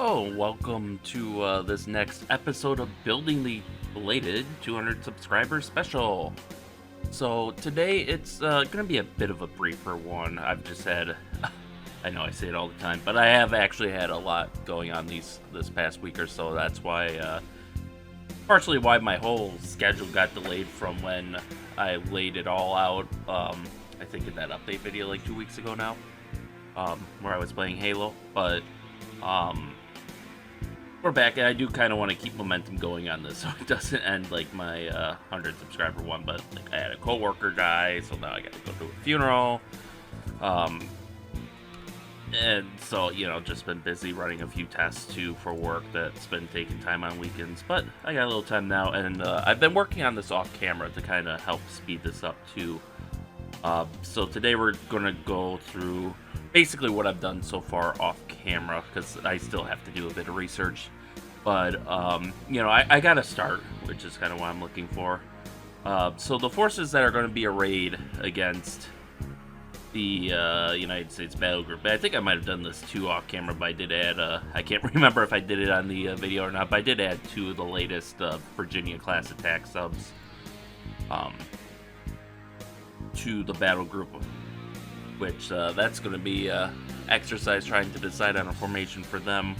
Hello, welcome to this next episode of Building the Belated 200 subscriber special. So today it's going to be a bit of a briefer one. I've just had, I know I say it all the time, but I have actually had a lot going on this past week or so. That's why, partially why my whole schedule got delayed from when I laid it all out. I think in that update video like 2 weeks ago now, where I was playing Halo, but we're back, and I do kind of want to keep momentum going on this so it doesn't end like my 100 subscriber one. But like, I had a coworker die, so now I got to go to a funeral. And so, just been busy running a few tests too for work that's been taking time on weekends. But I got a little time now, and I've been working on this off camera to kind of help speed this up too. So today we're going to go through basically what I've done so far off camera, because I still have to do a bit of research. But, I got to start, which is kind of what I'm looking for. So the forces that are going to be arrayed against the United States battle group. I think I might have done this too off camera, but I did add, I can't remember if I did it on the video or not, but I did add two of the latest Virginia class attack subs to the battle group, which that's going to be exercise trying to decide on a formation for them.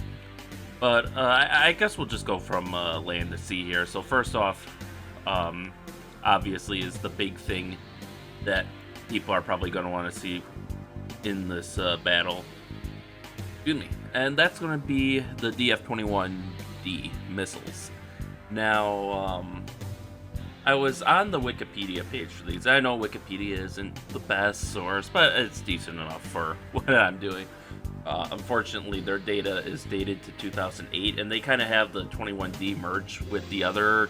But I guess we'll just go from land to sea here. So first off, obviously is the big thing that people are probably going to want to see in this battle. Excuse me. And that's going to be the DF-21D missiles. Now, I was on the Wikipedia page for these. I know Wikipedia isn't the best source, but it's decent enough for what I'm doing. Unfortunately, their data is dated to 2008, and they kind of have the 21D merge with the other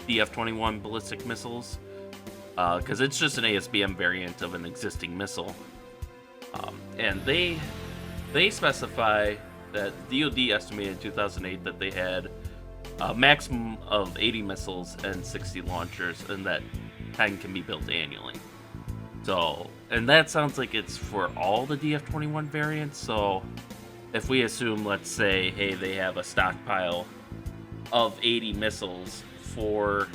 DF-21 ballistic missiles, because it's just an ASBM variant of an existing missile. And they specify that DoD estimated in 2008 that they had a maximum of 80 missiles and 60 launchers, and that 10 can be built annually. So, and that sounds like it's for all the DF-21 variants. So if we assume, let's say, hey, they have a stockpile of 80 missiles for,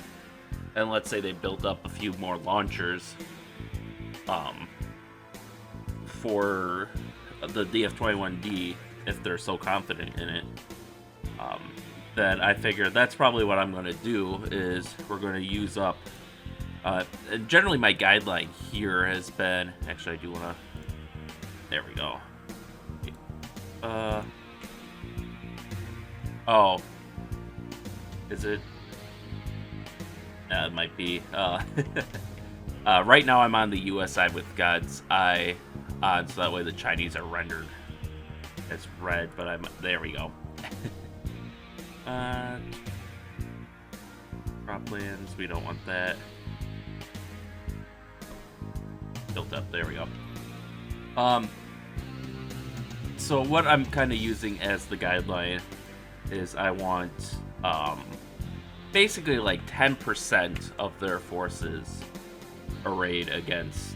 and let's say they build up a few more launchers for the DF-21D, if they're so confident in it, then I figure that's probably what I'm going to do, is we're going to use up, generally my guideline here has been, actually I do want to, there we go. Oh, is it? It might be. Right now I'm on the US side with God's Eye on, so that way the Chinese are rendered as red, but there we go. Croplands, we don't want that. Built up, there we go. So what I'm kind of using as the guideline is I want basically like 10% of their forces arrayed against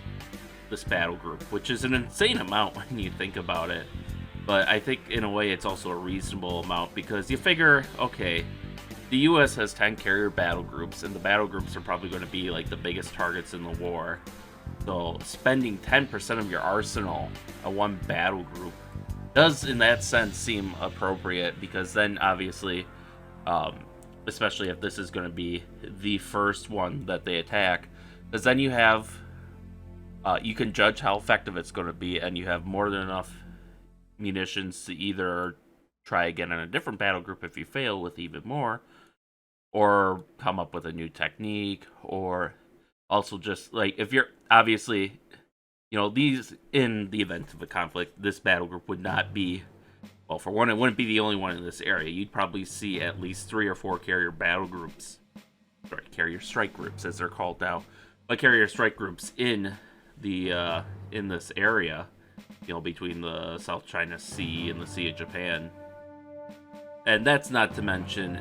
this battle group, which is an insane amount when you think about it. But I think in a way it's also a reasonable amount, because you figure, okay, the US has 10 carrier battle groups, and the battle groups are probably going to be like the biggest targets in the war. So spending 10% of your arsenal on one battle group does in that sense seem appropriate, because then obviously, especially if this is going to be the first one that they attack, because then you have, you can judge how effective it's going to be, and you have more than enough munitions to either try again on a different battle group if you fail with even more, or come up with a new technique, or also just like, if you're obviously, these, in the event of a conflict, this battle group would not be, well, for one, it wouldn't be the only one in this area. You'd probably see at least 3 or 4 carrier battle groups, sorry, carrier strike groups as they're called now, but carrier strike groups in the in this area, between the South China Sea and the Sea of Japan. And that's not to mention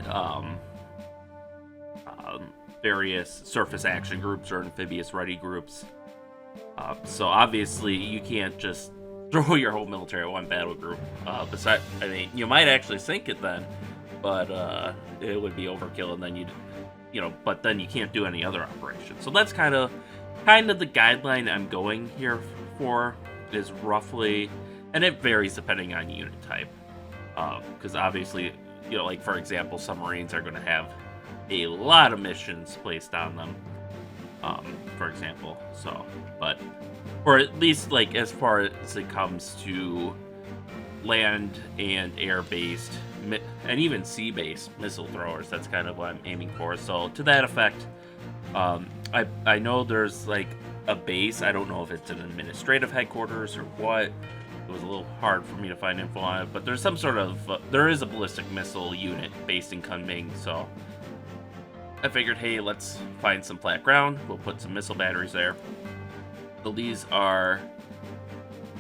various surface action groups or amphibious ready groups. So obviously you can't just throw your whole military at one battle group. I mean, you might actually sink it then, but it would be overkill, and then but then you can't do any other operations. So that's kind of the guideline I'm going here for, is roughly, and it varies depending on unit type, because obviously, like for example, submarines are going to have a lot of missions placed on them, for example. So, but or at least like as far as it comes to land and air-based and even sea-based missile throwers, that's kind of what I'm aiming for. So to that effect, I know there's like a base. I don't know if it's an administrative headquarters or what. It was a little hard for me to find info on it, but there's some sort of there is a ballistic missile unit based in Kunming. So I figured, hey, let's find some flat ground. We'll put some missile batteries there. So these are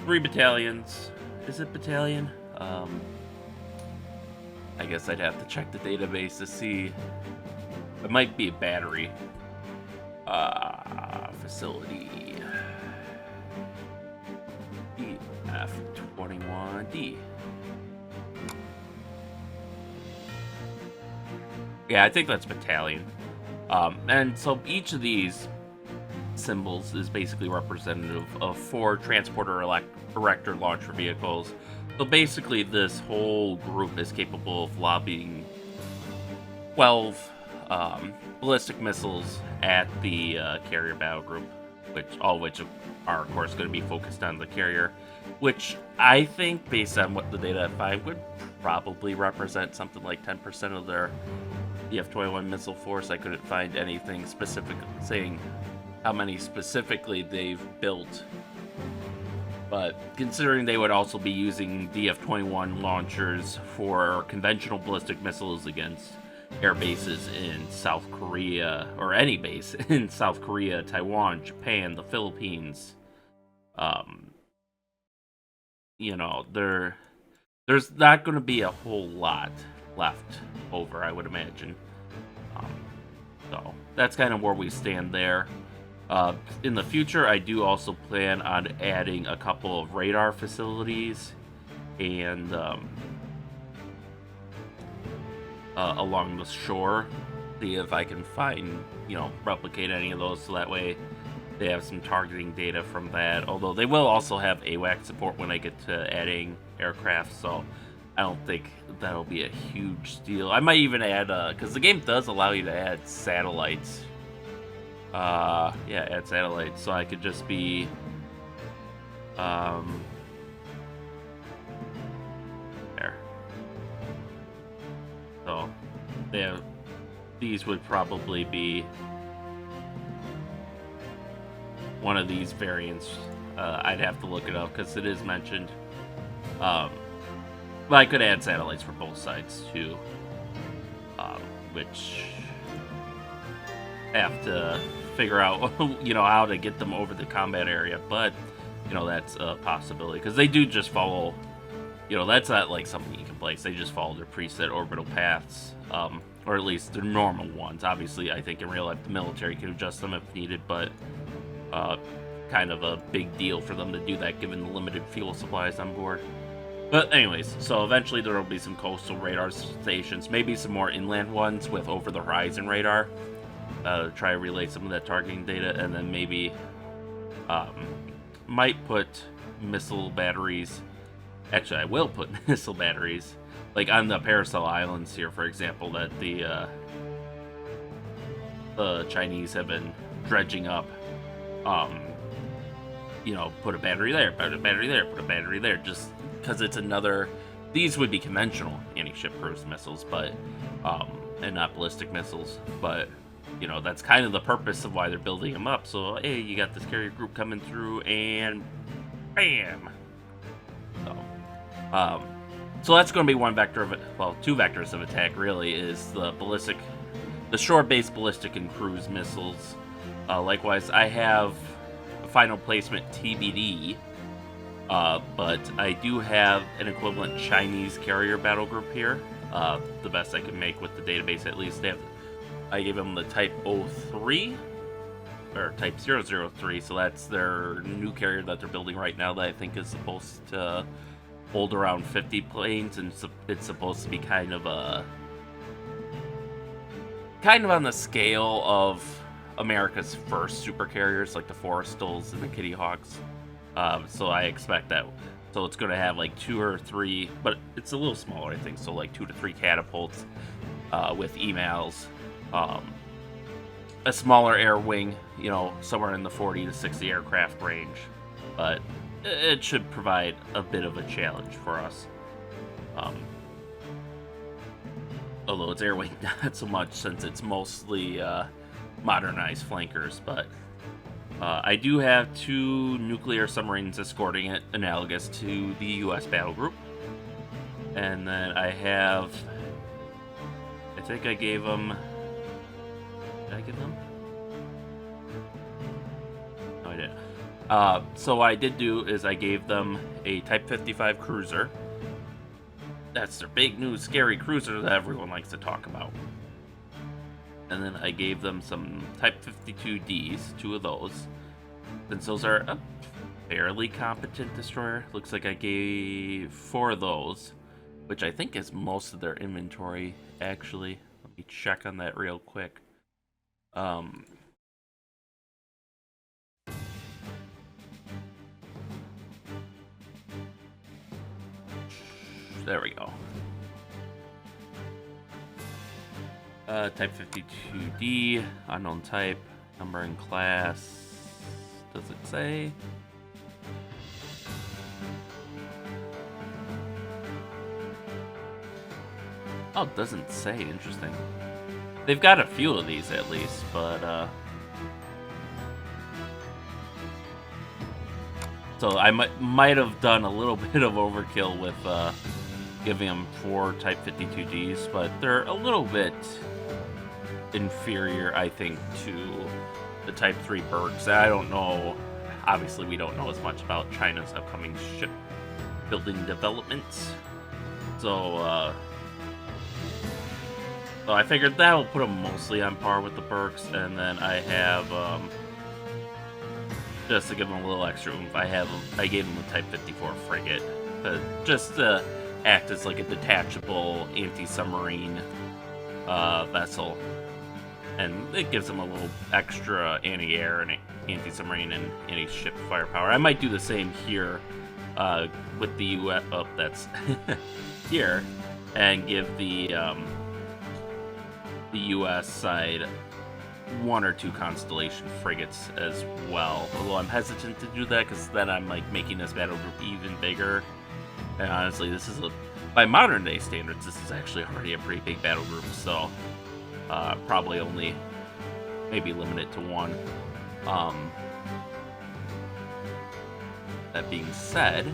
3 battalions. Is it battalion? I guess I'd have to check the database to see. It might be a battery. Facility. EF21D. Yeah, I think that's battalion. And so each of these symbols is basically representative of 4 transporter erector launcher vehicles. So basically this whole group is capable of lobbing 12 ballistic missiles at the carrier battle group, all of which are of course going to be focused on the carrier, which I think, based on what the data I find, would probably represent something like 10% of their EF-21 missile force. I couldn't find anything specific saying how many specifically they've built, but considering they would also be using DF-21 launchers for conventional ballistic missiles against air bases in South Korea, or any base in South Korea, Taiwan, Japan, the Philippines, there's not going to be a whole lot left over, I would imagine. So that's kind of where we stand there. In the future, I do also plan on adding a couple of radar facilities and along the shore, see if I can find, replicate any of those, so that way they have some targeting data from that. Although they will also have AWAC support when I get to adding aircraft, so I don't think that'll be a huge deal. I might even add, because the game does allow you to add satellites. Yeah, add satellites, so I could just be, there. So, these would probably be one of these variants. I'd have to look it up because it is mentioned. But I could add satellites for both sides too, which have to figure out, how to get them over the combat area. But, that's a possibility because they do just follow. That's not like something you can place. They just follow their preset orbital paths, or at least their normal ones. Obviously, I think in real life the military can adjust them if needed, but kind of a big deal for them to do that given the limited fuel supplies on board. But anyways, so eventually there will be some coastal radar stations, maybe some more inland ones with over-the-horizon radar, try to relay some of that targeting data, and then maybe might put missile batteries. Actually, I will put missile batteries, like on the Paracel Islands here, for example, that the Chinese have been dredging up. Put a battery there, put a battery there, put a battery there, just because it's another. These would be conventional anti-ship cruise missiles, but and not ballistic missiles, but that's kind of the purpose of why they're building them up. So hey, you got this carrier group coming through, and bam. So that's going to be one vector of it. Well, 2 vectors of attack really is the shore-based ballistic and cruise missiles. Likewise, I have a final placement TBD, but I do have an equivalent Chinese carrier battle group here. The best I can make with the database, at least. I gave them the Type 03, or Type 003, so that's their new carrier that they're building right now that I think is supposed to hold around 50 planes, and it's supposed to be kind of on the scale of America's first super carriers, like the Forrestals and the Kitty Hawks. So I expect that. So it's going to have like 2 or 3, but it's a little smaller, I think. So like 2 to 3 catapults with emails, a smaller air wing, you know, somewhere in the 40 to 60 aircraft range. But it should provide a bit of a challenge for us. Although it's air wing not so much, since it's mostly modernized flankers. But I do have 2 nuclear submarines escorting it, analogous to the U.S. battle group. And then I have, I think I gave them, did I give them? No, I didn't. So what I did do is I gave them a Type 55 cruiser. That's their big new scary cruiser that everyone likes to talk about. And then I gave them some Type 52Ds, 2 of those. Since those are a fairly competent destroyer, looks like I gave 4 of those, which I think is most of their inventory, actually. Let me check on that real quick. There we go. Type 52D, unknown type, number and class. Does it say? Oh, it doesn't say. Interesting. They've got a few of these at least, but so I might have done a little bit of overkill with giving them 4 Type 52Ds, but they're a little bit inferior, I think, to the Type 3 Bergs. I don't know. Obviously, we don't know as much about China's upcoming shipbuilding developments. So I figured that will put them mostly on par with the Bergs, and then I have, just to give them a little extra oomph, I gave them a Type 54 frigate, just to act as like a detachable anti-submarine vessel. And it gives them a little extra anti-air and anti-submarine and anti-ship firepower. I might do the same here with the U.S. Oh, that's here, and give the U.S. side 1 or 2 Constellation frigates as well. Although I'm hesitant to do that because then I'm like making this battle group even bigger. And honestly, this is by modern day standards, this is actually already a pretty big battle group. So. Probably only maybe limit it to 1. That being said,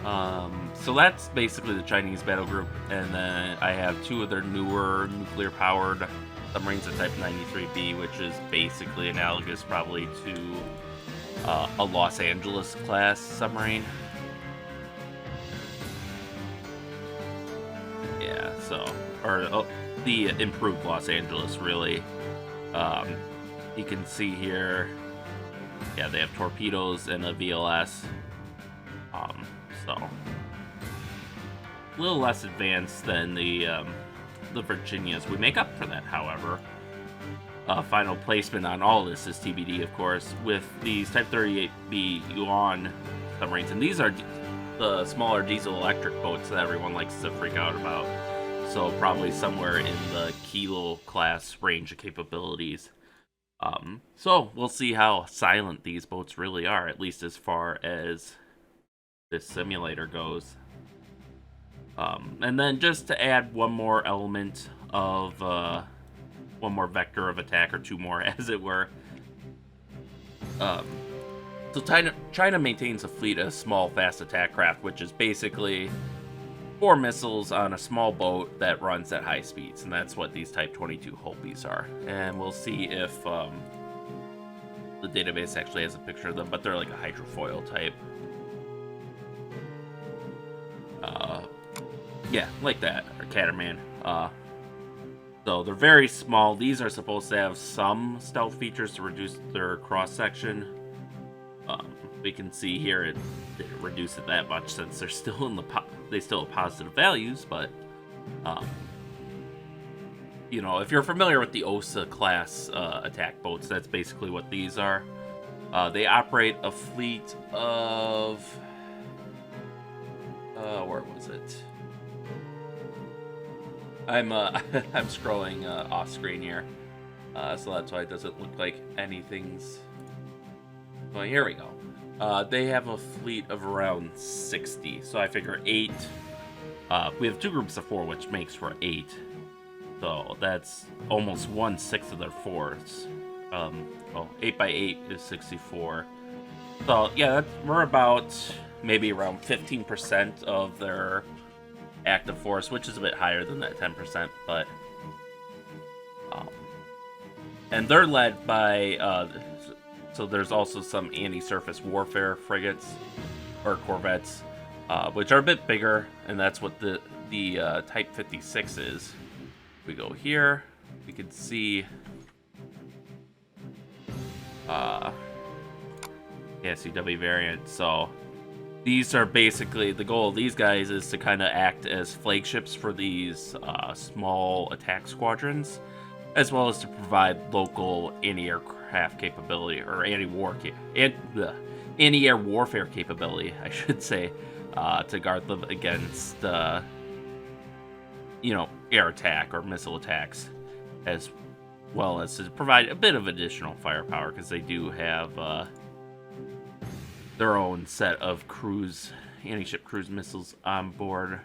so that's basically the Chinese battle group, and then I have 2 of their newer nuclear-powered submarines of Type 93B, which is basically analogous probably to a Los Angeles class submarine. Yeah, so the improved Los Angeles, really. You can see here, yeah, they have torpedoes and a VLS. So a little less advanced than the Virginias. We make up for that, however. Final placement on all this is TBD, of course, with these Type 38B Yuan submarines, and these are the smaller diesel-electric boats that everyone likes to freak out about. So probably somewhere in the Kilo class range of capabilities. So we'll see how silent these boats really are, at least as far as this simulator goes. And then just to add one more element of, one more vector of attack, or 2 more as it were. So China maintains a fleet of small fast attack craft, which is basically 4 missiles on a small boat that runs at high speeds, and that's what these Type 22 Hopies are. And we'll see if the database actually has a picture of them, but they're like a hydrofoil type. Yeah, like that, or Catamaran. So they're very small. These are supposed to have some stealth features to reduce their cross-section. We can see here it didn't reduce it that much since they're still in they still have positive values, but you know, if you're familiar with the OSA class attack boats, that's basically what these are. They operate a fleet of where was it? I'm I'm scrolling off screen here, so that's why it doesn't look like anything's. Well, here we go. They have a fleet of around 60, so I figure 8. We have 2 groups of 4, which makes for 8. So that's almost 1/6 of their force. Well, 8 by 8 is 64. So yeah, we're about maybe around 15% of their active force, which is a bit higher than that 10%, but and they're led by so there's also some anti-surface warfare frigates or corvettes, which are a bit bigger, and that's what the Type 56 is. If we go here, we can see CW variant. So these are basically, the goal of these guys is to kind of act as flagships for these small attack squadrons, as well as to provide local anti-aircraft capability, or anti-air warfare capability, I should say, to guard them against, you know, air attack or missile attacks, as well as to provide a bit of additional firepower, because they do have their own set of anti-ship cruise missiles on board.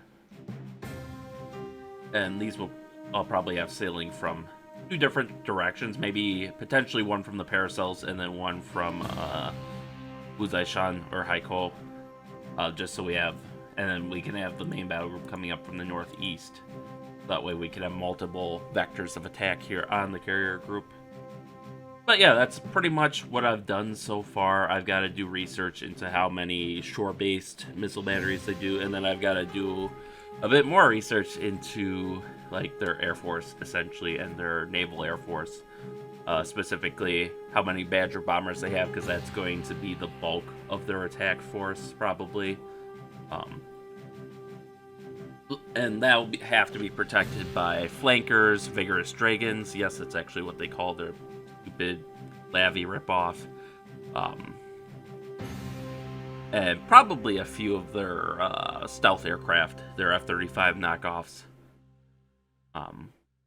And these will all probably have sailing from 2 different directions, maybe potentially one from the Paracels and then one from Uzaishan or Haiko, just so we have, and then we can have the main battle group coming up from the northeast. That way we can have multiple vectors of attack here on the carrier group. But yeah, that's pretty much what I've done so far. I've got to do research into how many shore-based missile batteries they do, and then I've got to do a bit more research into like their air force, essentially, and their naval air force. Specifically, how many Badger bombers they have, because that's going to be the bulk of their attack force, probably. And that will have to be protected by flankers, vigorous dragons. Yes, that's actually what they call their stupid Lavi ripoff. And probably a few of their stealth aircraft, their F-35 knockoffs.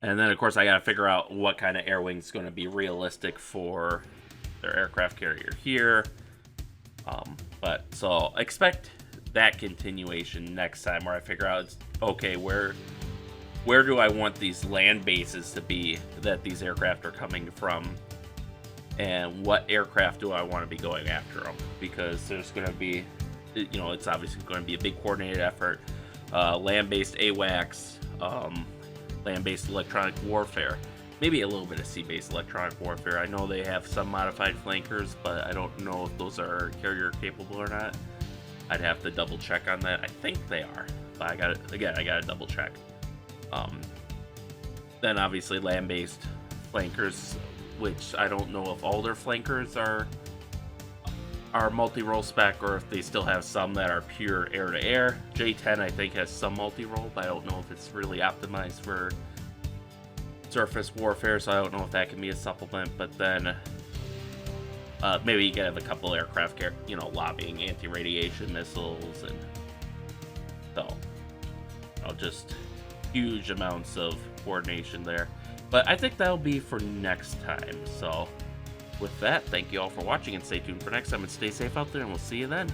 And then, of course, I got to figure out what kind of air wing is going to be realistic for their aircraft carrier here. But so expect that continuation next time, where I figure out, okay, where do I want these land bases to be that these aircraft are coming from, and what aircraft do I want to be going after them? Because there's going to be, you know, it's obviously going to be a big coordinated effort. Land-based AWACS, land-based electronic warfare, maybe a little bit of sea-based electronic warfare. I know they have some modified flankers, but I don't know if those are carrier capable or not. I'd have to double check on that. I think they are, but I gotta double check. Then obviously land-based flankers, which I don't know if all their flankers are multi-role spec, or if they still have some that are pure air-to-air. J10 I think has some multi-role, but I don't know if it's really optimized for surface warfare, so I don't know if that can be a supplement. But then maybe you can have a couple aircraft, you know, lobbying anti-radiation missiles, and so, you know, just huge amounts of coordination there. But I think that'll be for next time. So with that, thank you all for watching, and stay tuned for next time, and stay safe out there, and we'll see you then.